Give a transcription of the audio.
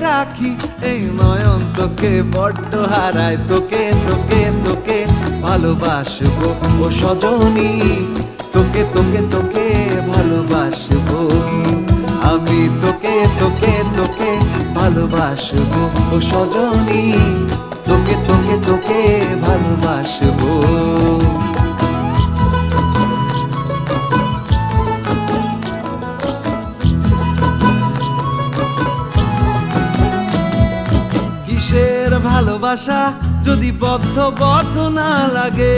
রাখি এই নয়ন তোকে বড্ড হারায় তোকে তোকে তোকে ভালোবাসবো ও সজনী তোকে তোকে তোকে ভালোবাসবো আমি তোকে তোকে তোকে ভালোবাসবো ও সজনী তোকে তোকে তোকে ভালোবাসবো কিসের ভালোবাসা যদি বদ্ধ বদ্ধ না লাগে